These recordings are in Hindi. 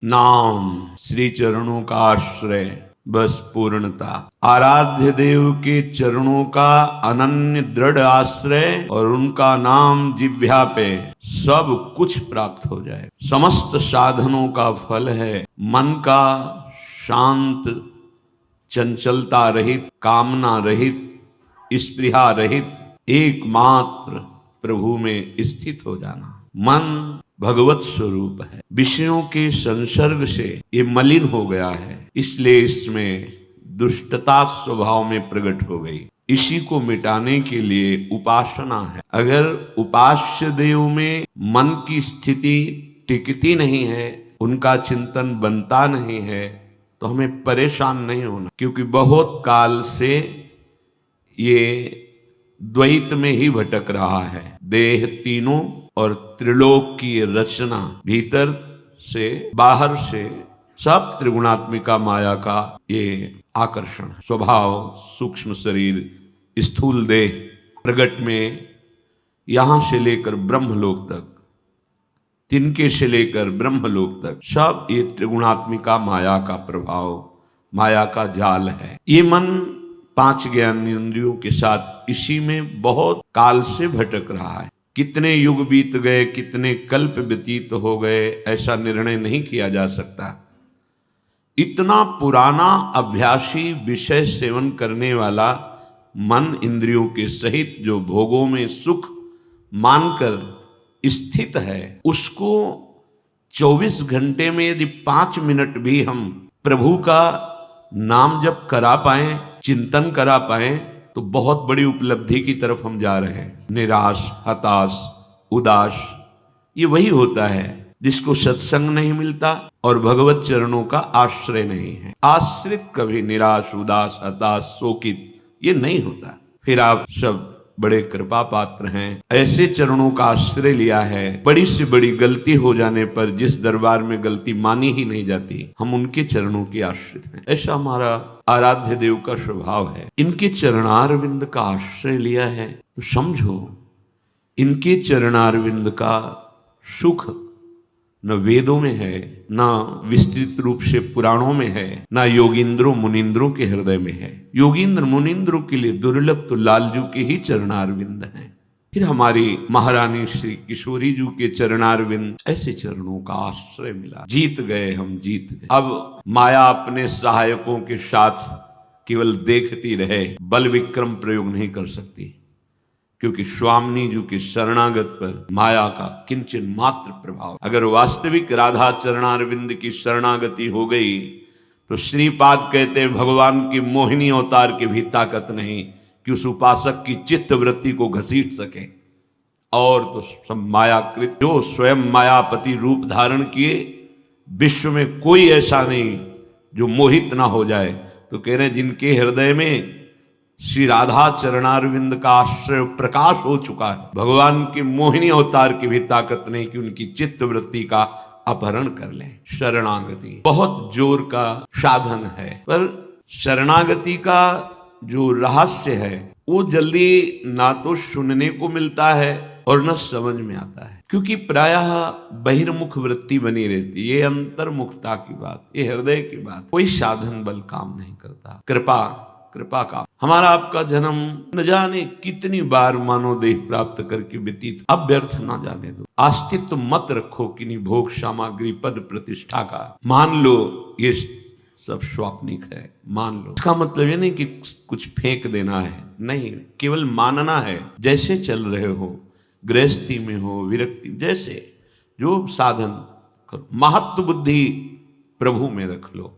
नाम श्री चरणों का आश्रय, बस पूर्णता। आराध्य देव के चरणों का अनन्य दृढ़ आश्रय और उनका नाम जिह्वा पे सब कुछ प्राप्त हो जाए। समस्त साधनों का फल है मन का शांत, चंचलता रहित, कामना रहित, स्पृहा रहित, एकमात्र प्रभु में स्थित हो जाना। मन भगवत स्वरूप है, विषयों के संसर्ग से ये मलिन हो गया है, इसलिए इसमें दुष्टता स्वभाव में प्रकट हो गई। इसी को मिटाने के लिए उपासना है। अगर उपास्य देव में मन की स्थिति टिकती नहीं है, उनका चिंतन बनता नहीं है, तो हमें परेशान नहीं होना, क्योंकि बहुत काल से ये द्वैत में ही भटक रहा है। देह तीनों और त्रिलोक की रचना, भीतर से बाहर से सब त्रिगुणात्मिका माया का ये आकर्षण, स्वभाव, सूक्ष्म शरीर, स्थूल देह, प्रगट में यहां से लेकर ब्रह्मलोक तक, तिनके से लेकर ब्रह्मलोक तक, सब ये त्रिगुणात्मिका माया का प्रभाव, माया का जाल है। ये मन पांच ज्ञान इंद्रियों के साथ इसी में बहुत काल से भटक रहा है। कितने युग बीत गए, कितने कल्प व्यतीत हो गए, ऐसा निर्णय नहीं किया जा सकता। इतना पुराना अभ्यासी, विषय सेवन करने वाला मन इंद्रियों के सहित जो भोगों में सुख मानकर स्थित है, उसको 24 घंटे में यदि 5 मिनट भी हम प्रभु का नाम जप करा पाए, चिंतन करा पाए, तो बहुत बड़ी उपलब्धि की तरफ हम जा रहे हैं। निराश, हताश, उदास, ये वही होता है जिसको सत्संग नहीं मिलता और भगवत चरणों का आश्रय नहीं है। आश्रित कभी निराश, उदास, हताश, शोकित ये नहीं होता। फिर आप सब बड़े कृपा पात्र हैं, ऐसे चरणों का आश्रय लिया है। बड़ी से बड़ी गलती हो जाने पर जिस दरबार में गलती मानी ही नहीं जाती, हम उनके चरणों के आश्रित हैं। ऐसा हमारा आराध्य देव का स्वभाव है। इनके चरणारविंद का आश्रय लिया है तो समझो, इनके चरणारविंद का सुख न वेदों में है, न विस्तृत रूप से पुराणों में है, न योगींद्रों मुनींद्रों के हृदय में है। योगींद्र मुनींद्रों के लिए दुर्लभ तो लालजू के ही चरणारविंद हैं। फिर हमारी महारानी श्री किशोरी जी के चरणारविंद, ऐसे चरणों का आश्रय मिला। जीत गए, हम जीत गए। अब माया अपने सहायकों के साथ केवल देखती रहे, बल विक्रम प्रयोग नहीं कर सकती, क्योंकि स्वामिनी जी के शरणागत पर माया का किंचन मात्र प्रभाव। अगर वास्तविक राधा चरणारविंद की शरणागति हो गई तो श्रीपाद कहते भगवान की मोहिनी अवतार की भी ताकत नहीं कि उस उपासक की चित्त वृत्ति को घसीट सके। और तो सब मायाकृत, जो स्वयं मायापति रूप धारण किए, विश्व में कोई ऐसा नहीं जो मोहित ना हो जाए। तो कह रहे जिनके हृदय में श्री राधा चरणारविंद का आश्रय प्रकाश हो चुका है, भगवान की मोहिनी अवतार की भी ताकत नहीं कि उनकी चित्त वृत्ति का अपहरण कर लें। शरणागति बहुत जोर का साधन है, पर शरणागति का जो रहस्य है वो जल्दी ना तो सुनने को मिलता है और न समझ में आता है, क्योंकि प्रायः बहिर्मुख वृत्ति बनी रहती है। ये अंतर्मुखता की बात, ये हृदय की बात, कोई साधन बल काम नहीं करता। कृपा का हमारा आपका जन्म न जाने कितनी बार मानव देह प्राप्त करके व्यतीत, अब व्यर्थ ना जाने दो। अस्तित्व मत रखो किन्हीं भोग सामग्री पद प्रतिष्ठा का। मान लो ये सब स्वाप्निक है, मान लो। इसका मतलब ये नहीं कि कुछ फेंक देना है, नहीं, केवल मानना है। जैसे चल रहे हो, गृहस्थी में हो, विरक्ति, जैसे जो साधन करो, महत्व बुद्धि प्रभु में रख लो।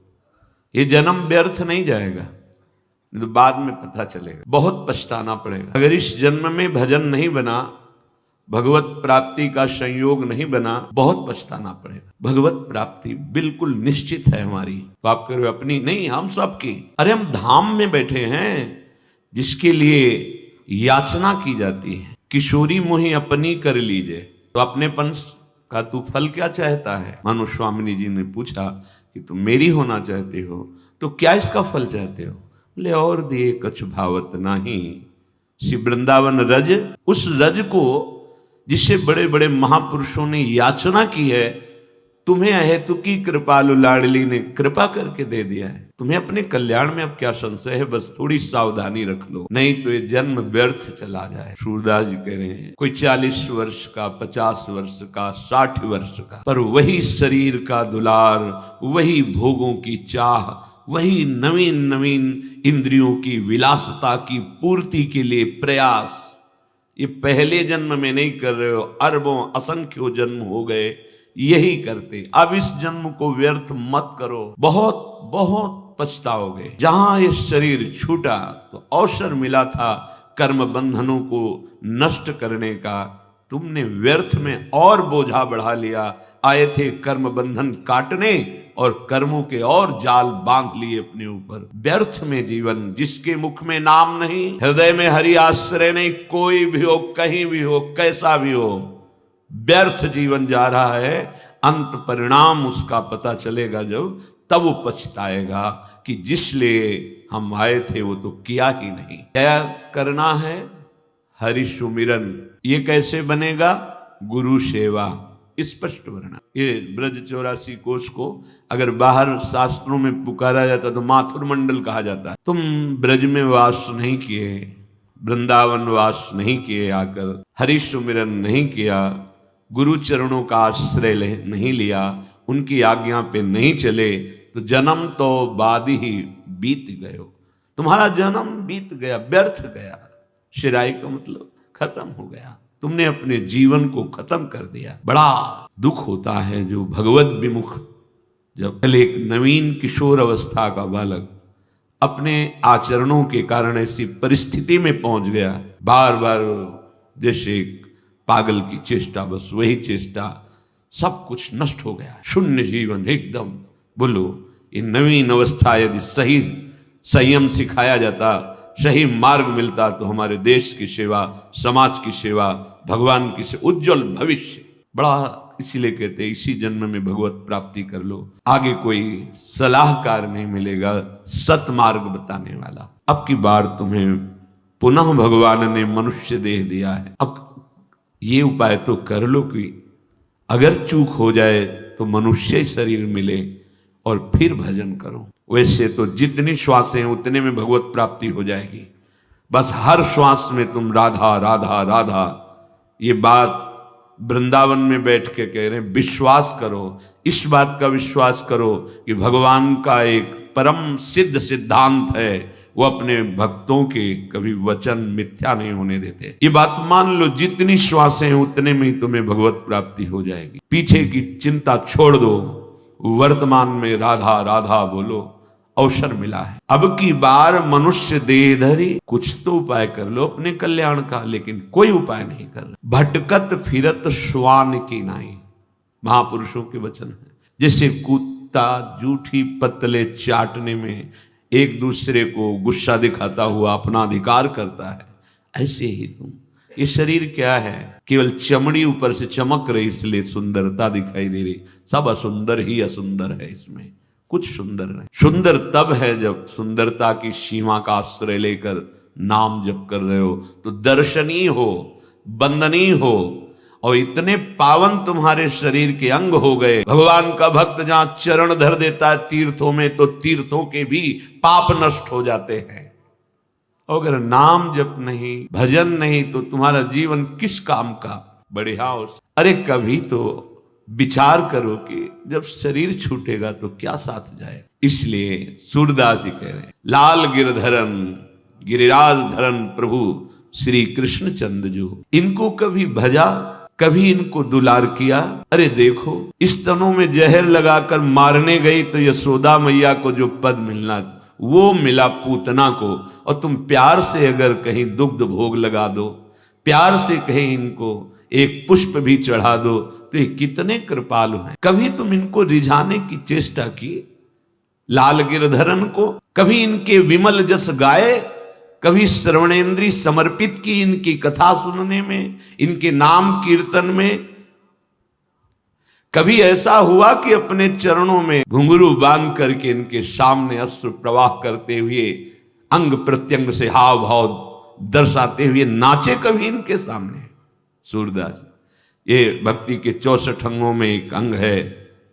ये जन्म व्यर्थ नहीं जाएगा, तो बाद में पता चलेगा, बहुत पछताना पड़ेगा। अगर इस जन्म में भजन नहीं बना, भगवत प्राप्ति का संयोग नहीं बना, बहुत पछताना पड़ेगा। भगवत प्राप्ति बिल्कुल निश्चित है हमारी। तो आप कह रहे हो अपनी नहीं, हम सबकी। अरे हम धाम में बैठे हैं जिसके लिए याचना की जाती है। किशोरी मोहि अपनी कर लीजिए, तो अपनेपन का तू फल क्या चाहता है? मानो स्वामिनी जी ने पूछा कि तुम मेरी होना चाहते हो तो क्या इसका फल चाहते हो? ले और दिए कछु भावत नाही। श्री वृंदावन रज, उस रज को जिससे बड़े बड़े महापुरुषों ने याचना की है, तुम्हें अहेतु की कृपालु लाडली ने कृपा करके दे दिया है। तुम्हें अपने कल्याण में अब क्या संशय है, बस थोड़ी सावधानी रख लो, नहीं तो ये जन्म व्यर्थ चला जाए। सूरदास जी कह रहे हैं कोई 40 वर्ष का, 50 वर्ष का, 60 वर्ष का, पर वही शरीर का दुलार, वही भोगों की चाह, वही नवीन नवीन इंद्रियों की विलासता की पूर्ति के लिए प्रयास, ये पहले जन्म में नहीं कर रहे हो, अरबों असंख्यों जन्म हो गए यही करते। अब इस जन्म को व्यर्थ मत करो, बहुत बहुत पछताओगे। जहां ये शरीर छूटा तो अवसर मिला था कर्म बंधनों को नष्ट करने का, तुमने व्यर्थ में और बोझा बढ़ा लिया। आए थे कर्म बंधन काटने और कर्मों के और जाल बांध लिए अपने ऊपर। व्यर्थ में जीवन, जिसके मुख में नाम नहीं, हृदय में हरि आश्रय नहीं, कोई भी हो, कहीं भी हो, कैसा भी हो, व्यर्थ जीवन जा रहा है। अंत परिणाम उसका पता चलेगा जब, तब वो पछताएगा कि जिस लिए हम आए थे वो तो किया ही नहीं। क्या करना है? हरि सुमिरन। ये कैसे बनेगा? गुरु सेवा। स्पष्ट वर्णन। ये ब्रज 84 कोश को अगर बाहर शास्त्रों में पुकारा जाता तो माथुर मंडल कहा जाता। तुम ब्रज में वास नहीं किए, वृंदावन वास नहीं किए, आकर हरि सुमिरन नहीं किया, गुरु चरणों का आश्रय नहीं लिया, उनकी आज्ञा पे नहीं चले, तो जन्म तो बाद ही बीत गए हो। तुम्हारा जन्म बीत गया, व्यर्थ गया। शिराई का मतलब खत्म हो गया, तुमने अपने जीवन को खत्म कर दिया। बड़ा दुख होता है जो भगवत विमुख, जब पहले एक नवीन किशोर अवस्था का बालक अपने आचरणों के कारण ऐसी परिस्थिति में पहुंच गया, बार बार जैसे पागल की चेष्टा, बस वही चेष्टा, सब कुछ नष्ट हो गया, शून्य जीवन एकदम। बोलो, ये नवीन अवस्था यदि सही संयम सिखाया जाता, सही मार्ग मिलता, तो हमारे देश की सेवा, समाज की सेवा, भगवान की सेवा, उज्जवल भविष्य। बड़ा इसीलिए कहते इसी जन्म में भगवत प्राप्ति कर लो, आगे कोई सलाहकार नहीं मिलेगा, सतमार्ग बताने वाला। अब की बार तुम्हें पुनः भगवान ने मनुष्य देह दिया है, अब ये उपाय तो कर लो कि अगर चूक हो जाए तो मनुष्य शरीर मिले और फिर भजन करो। वैसे तो जितनी श्वासें हैं उतने में भगवत प्राप्ति हो जाएगी। बस हर श्वास में तुम राधा राधा राधा, ये बात वृंदावन में बैठ के कह रहे हैं। विश्वास करो, इस बात का विश्वास करो कि भगवान का एक परम सिद्ध सिद्धांत है, वो अपने भक्तों के कभी वचन मिथ्या नहीं होने देते। ये बात मान लो, जितनी श्वासें हैं उतने में ही तुम्हें भगवत प्राप्ति हो जाएगी। पीछे की चिंता छोड़ दो, वर्तमान में राधा राधा बोलो, अवसर मिला है। अब की बार मनुष्य देहधरी, कुछ तो उपाय कर लो अपने कल्याण का, लेकिन कोई उपाय नहीं कर रहे। भटकत फिरत श्वान की नाई, महापुरुषों के वचन है। जैसे कुत्ता जूठी पतले चाटने में एक दूसरे को गुस्सा दिखाता हुआ अपना अधिकार करता है, ऐसे ही तुम। ये शरीर क्या है? केवल चमड़ी ऊपर से चमक रही, इसलिए सुंदरता दिखाई दे रही। सब असुंदर ही असुंदर है, इसमें कुछ सुंदर नहीं। सुंदर तब है जब सुंदरता की सीमा का आश्रय लेकर नाम जप कर रहे हो, तो दर्शनीय हो, बंदनीय हो, और इतने पावन तुम्हारे शरीर के अंग हो गए। भगवान का भक्त जहां चरण धर देता है तीर्थों में, तो तीर्थों के भी पाप नष्ट हो जाते हैं। अगर नाम जप नहीं, भजन नहीं, तो तुम्हारा जीवन किस काम का? बढ़िया हो। अरे कभी तो विचार करो कि जब शरीर छूटेगा तो क्या साथ जाए। इसलिए सूरदास जी कह रहे हैं, लाल गिरधरन गिरिराज धरन प्रभु श्री कृष्ण चंद जो, इनको कभी भजा, कभी इनको दुलार किया। अरे देखो, इस तनों में जहर लगाकर मारने गई तो यशोदा मैया को जो पद मिलना वो मिला पूतना को, और तुम प्यार से अगर कहीं दुग्ध भोग लगा दो, प्यार से कहीं इनको एक पुष्प भी चढ़ा दो, तो ये कितने कृपालु हैं। कभी तुम इनको रिझाने की चेष्टा की, लाल गिरधरन को, कभी इनके विमल जस गाए, कभी श्रवणेन्द्री समर्पित की इनकी कथा सुनने में, इनके नाम कीर्तन में। कभी ऐसा हुआ कि अपने चरणों में घुंघरू बांध करके इनके सामने अश्रु प्रवाह करते हुए, अंग प्रत्यंग से हाव भाव दर्शाते हुए नाचे कभी इनके सामने? सूरदास, ये भक्ति के 64 अंगों में एक अंग है,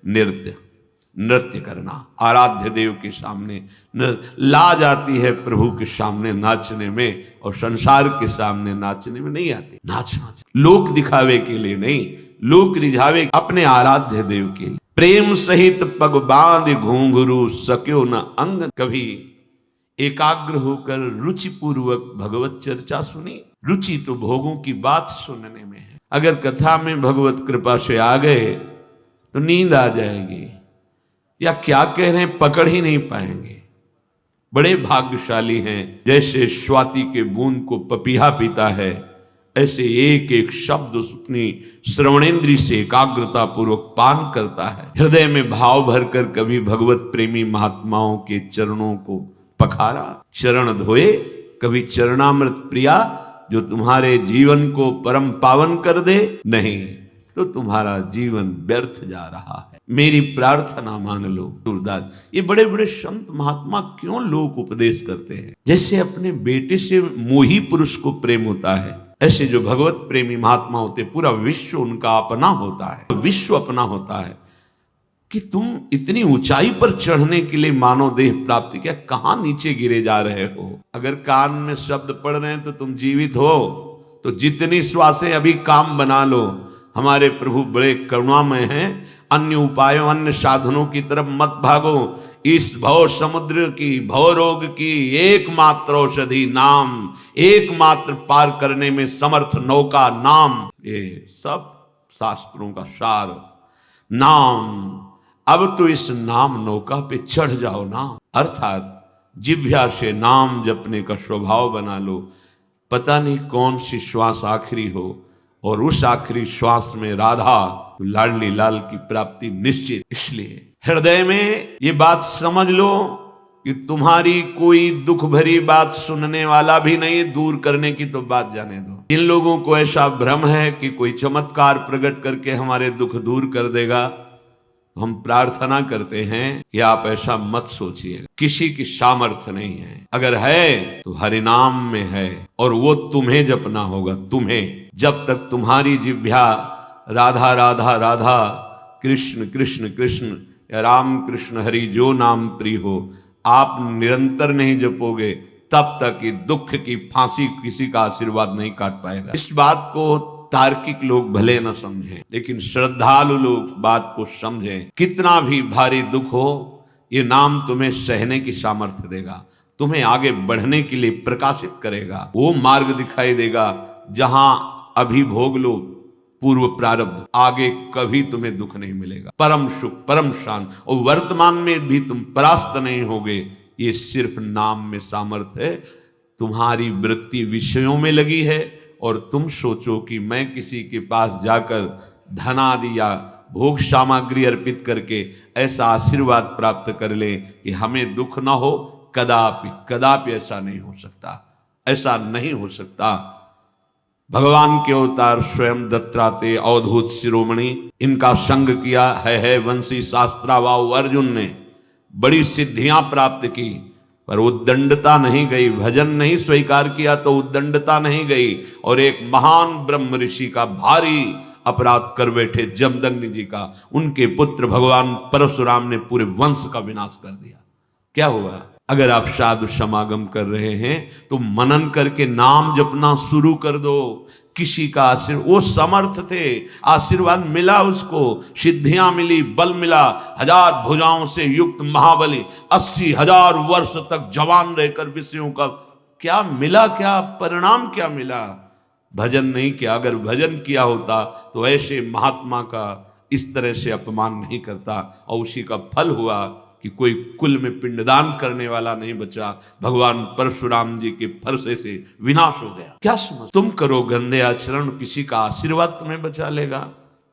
नृत्य करना। आराध्य देव के सामने लाज आती है प्रभु के सामने नाचने में, और संसार के सामने नाचने में नहीं आती। नाचना लोक दिखावे के लिए नहीं, लोक रिझावे अपने आराध्य देव के लिए। प्रेम सहित पग बांध घूंघरू सक्यो न अंग, कभी एकाग्र होकर रुचि पूर्वक भगवत चर्चा सुनी। रुचि तो भोगों की बात सुनने में है। अगर कथा में भगवत कृपा से आ गए तो नींद आ जाएगी, या क्या कह रहे हैं पकड़ ही नहीं पाएंगे। बड़े भाग्यशाली हैं। जैसे स्वाति के बूंद को पपीहा पीता है, ऐसे एक एक शब्द अपनी श्रवणेन्द्री से एकाग्रता पूर्वक पान करता है। हृदय में भाव भरकर कभी भगवत प्रेमी महात्माओं के चरणों को पखारा, चरण धोए। कभी चरणामृत प्रिया जो तुम्हारे जीवन को परम पावन कर दे, नहीं तो तुम्हारा जीवन व्यर्थ जा रहा है। मेरी प्रार्थना मान लो। सूरदास, ये बड़े बड़े संत महात्मा क्यों लोक उपदेश करते हैं? जैसे अपने बेटे से मोही पुरुष को प्रेम होता है, ऐसे जो भगवत प्रेमी महात्मा होते पूरा विश्व उनका अपना होता है, विश्व अपना होता है। कि तुम इतनी ऊंचाई पर चढ़ने के लिए मानव देह प्राप्ति क्या, कहां नीचे गिरे जा रहे हो? अगर कान में शब्द पड़ रहे हैं तो तुम जीवित हो, तो जितनी श्वासें अभी काम बना लो। हमारे प्रभु बड़े करुणामय हैं। अन्य उपायों अन्य साधनों की तरफ मत भागो। इस भव समुद्र की, भव रोग की एकमात्र औषधि नाम, एकमात्र पार करने में समर्थ नौका नाम। ये सब शास्त्रों का सार नाम। अब तो इस नाम नौका पे चढ़ जाओ ना, अर्थात जिह्वा से नाम जपने का स्वभाव बना लो। पता नहीं कौन सी श्वास आखिरी हो, और उस आखिरी श्वास में राधा लाडली लाल की प्राप्ति निश्चित। इसलिए हृदय में ये बात समझ लो कि तुम्हारी कोई दुख भरी बात सुनने वाला भी नहीं, दूर करने की तो बात जाने दो। इन लोगों को ऐसा भ्रम है कि कोई चमत्कार प्रकट करके हमारे दुख दूर कर देगा। हम प्रार्थना करते हैं कि आप ऐसा मत सोचिए। किसी की सामर्थ्य नहीं है, अगर है तो हरिनाम में है, और वो तुम्हें जपना होगा। तुम्हें जब तक तुम्हारी जिह्वा राधा राधा राधा, कृष्ण कृष्ण कृष्ण या राम कृष्ण हरि जो नाम प्रिय हो, आप निरंतर नहीं जपोगे, तब तक ये दुख की फांसी किसी का आशीर्वाद नहीं काट पाएगा। इस बात को तार्किक लोग भले न समझें, लेकिन श्रद्धालु लोग बात को समझें। कितना भी भारी दुख हो, ये नाम तुम्हें सहने की सामर्थ्य देगा, तुम्हें आगे बढ़ने के लिए प्रकाशित करेगा। वो मार्ग दिखाई देगा जहां अभी भोग लो पूर्व प्रारब्ध, आगे कभी तुम्हें दुख नहीं मिलेगा। परम सुख, परम शांत, और वर्तमान में भी तुम परास्त नहीं होगे। ये सिर्फ नाम में सामर्थ्य है। तुम्हारी वृत्ति विषयों में लगी है, और तुम सोचो कि मैं किसी के पास जाकर धनादि या भोग सामग्री अर्पित करके ऐसा आशीर्वाद प्राप्त कर ले कि हमें दुख ना हो। कदापि कदापि ऐसा नहीं हो सकता, ऐसा नहीं हो सकता। भगवान के अवतार स्वयं दत्तात्रेय अवधूत शिरोमणि, इनका संग किया है वंशी शास्त्रावाऊ अर्जुन ने, बड़ी सिद्धियां प्राप्त की, पर उद्दंडता नहीं गई। भजन नहीं स्वीकार किया तो उद्दंडता नहीं गई, और एक महान ब्रह्म ऋषि का भारी अपराध कर बैठे जमदग्नि जी का। उनके पुत्र भगवान परशुराम ने पूरे वंश का विनाश कर दिया। क्या हुआ? अगर आप साधु समागम कर रहे हैं तो मनन करके नाम जपना शुरू कर दो। किसी का आशीर्वाद, वो समर्थ थे, आशीर्वाद मिला उसको, सिद्धियां मिली, बल मिला। 1000 भुजाओं से युक्त महाबली 80,000 वर्ष तक जवान रहकर विषयों का क्या मिला, क्या परिणाम क्या मिला? भजन नहीं किया। अगर भजन किया होता तो ऐसे महात्मा का इस तरह से अपमान नहीं करता, और उसी का फल हुआ कि कोई कुल में पिंडदान करने वाला नहीं बचा। भगवान परशुराम जी के फरसे से विनाश हो गया। क्या समझ? तुम करो गंदे आचरण, किसी का आशीर्वाद तुम्हें बचा लेगा?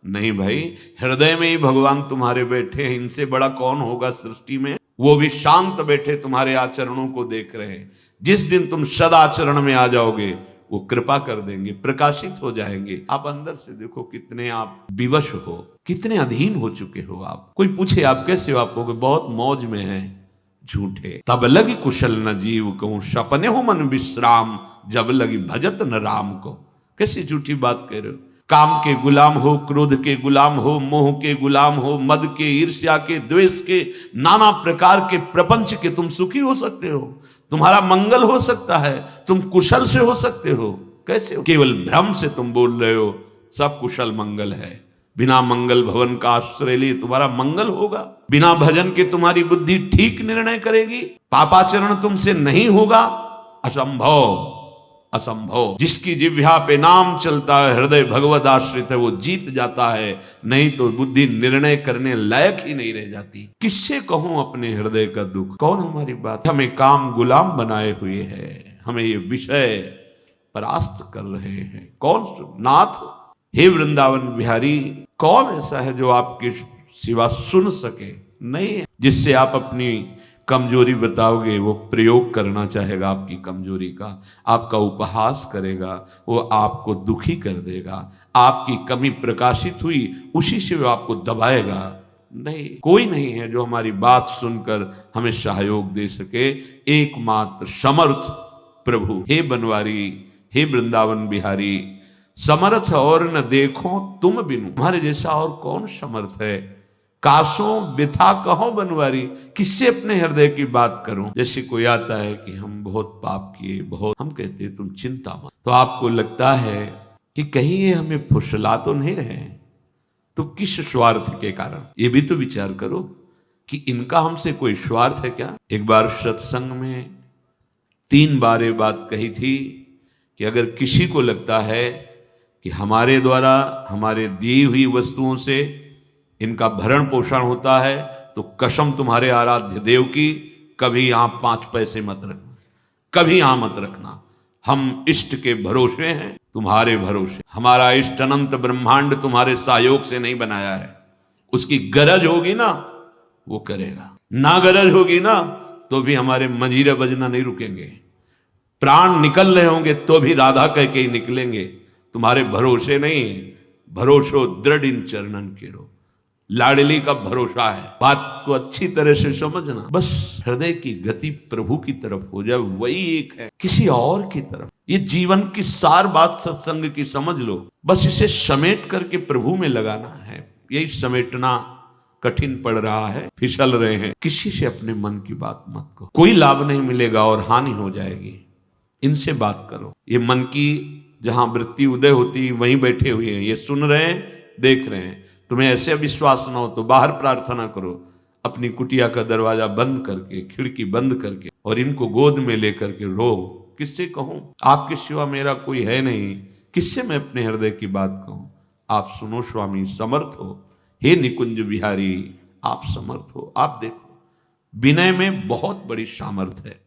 नहीं भाई, हृदय में ही भगवान तुम्हारे बैठे हैं। इनसे बड़ा कौन होगा सृष्टि में? वो भी शांत बैठे तुम्हारे आचरणों को देख रहे हैं। जिस दिन तुम सदाचरण में आ जाओगे, वो कृपा कर देंगे, प्रकाशित हो जाएंगे। आप अंदर से देखो कितने आप विवश हो, कितने अधीन हो चुके हो आप। कोई पूछे आप कैसे हो, आप कहोगे बहुत मौज में हैं। झूठे। तब लगी कुशल न जीव कहूं, सपने हो मन विश्राम, जब लगी भजत न राम को। कैसी झूठी बात कह रहे हो? काम के गुलाम हो, क्रोध के गुलाम हो, मोह के गुलाम हो, मद के, ईर्ष्या के, द्वेष के, नाना प्रकार के प्रपंच के तुम सुखी हो सकते हो, तुम्हारा मंगल हो सकता है, तुम कुशल से हो सकते हो। कैसे हो? केवल भ्रम से तुम बोल रहे हो सब कुशल मंगल है। बिना मंगल भवन का आश्रय लिए तुम्हारा मंगल होगा? बिना भजन के तुम्हारी बुद्धि ठीक निर्णय करेगी? पापाचरण तुमसे नहीं होगा? असंभव, असंभव। जिसकी जिह्वा पे नाम चलता है, हृदय भगवत आश्रित है, वो जीत जाता है, नहीं तो बुद्धि निर्णय करने लायक ही नहीं रह जाती। किससे कहूं अपने हृदय का दुख? कौन हमारी बात? हमें काम गुलाम बनाए हुए है, हमें ये विषय परास्त कर रहे हैं। कौन? नाथ हे वृंदावन बिहारी, कौन ऐसा है जो आपके सिवा सुन सके? नहीं है। जिससे आप अपनी कमजोरी बताओगे वो प्रयोग करना चाहेगा आपकी कमजोरी का, आपका उपहास करेगा, वो आपको दुखी कर देगा। आपकी कमी प्रकाशित हुई, उसी से वो आपको दबाएगा। नहीं, कोई नहीं है जो हमारी बात सुनकर हमें सहयोग दे सके। एकमात्र समर्थ प्रभु। हे बनवारी, हे वृंदावन बिहारी, समर्थ और न देखो तुम बिनु, तुम्हारे जैसा और कौन समर्थ है? कासों व्यथा कहो बनवारी, किससे अपने हृदय की बात करूं? जैसे कोई आता है कि हम बहुत पाप किए, बहुत, हम कहते हैं तुम चिंता मत, तो आपको लगता है कि कहीं ये हमें फुसला तो नहीं रहे, तो किस स्वार्थ के कारण? ये भी तो विचार करो कि इनका हमसे कोई स्वार्थ है क्या? एक बार सत्संग में 3 बार ये बात कही थी कि अगर किसी को लगता है कि हमारे द्वारा हमारे दी हुई वस्तुओं से इनका भरण पोषण होता है, तो कसम तुम्हारे आराध्य देव की, कभी यहां 5 पैसे मत रखना, कभी यहां मत रखना। हम इष्ट के भरोसे हैं, तुम्हारे भरोसे। हमारा इष्ट अनंत ब्रह्मांड तुम्हारे सहयोग से नहीं बनाया है। उसकी गरज होगी ना वो करेगा, ना गरज होगी ना तो भी हमारे मंजीरे बजना नहीं रुकेंगे। प्राण निकल रहे होंगे तो भी राधा कह के ही निकलेंगे। तुम्हारे भरोसे नहीं, भरोसो दृढ़ इन चरणन केरो। लाडली का भरोसा है। बात को अच्छी तरह से समझना, बस हृदय की गति प्रभु की तरफ हो जाए, वही एक है, किसी और की तरफ। ये जीवन की सार बात सत्संग की समझ लो, बस इसे समेट करके प्रभु में लगाना है। यही समेटना कठिन पड़ रहा है, फिसल रहे हैं। किसी से अपने मन की बात मत करो, कोई लाभ नहीं मिलेगा और हानि हो जाएगी। इनसे बात करो। ये मन की जहां वृत्ति उदय होती वहीं बैठे हुए हैं, ये सुन रहे हैं, देख रहे हैं। तुम्हें ऐसे विश्वास ना हो तो बाहर प्रार्थना करो, अपनी कुटिया का दरवाजा बंद करके, खिड़की बंद करके, और इनको गोद में लेकर के रो। किससे कहूं? आपके सिवा मेरा कोई है नहीं, किससे मैं अपने हृदय की बात कहूं? आप सुनो स्वामी, समर्थ हो। हे निकुंज बिहारी, आप समर्थ हो। आप देखो, विनय में बहुत बड़ी सामर्थ है।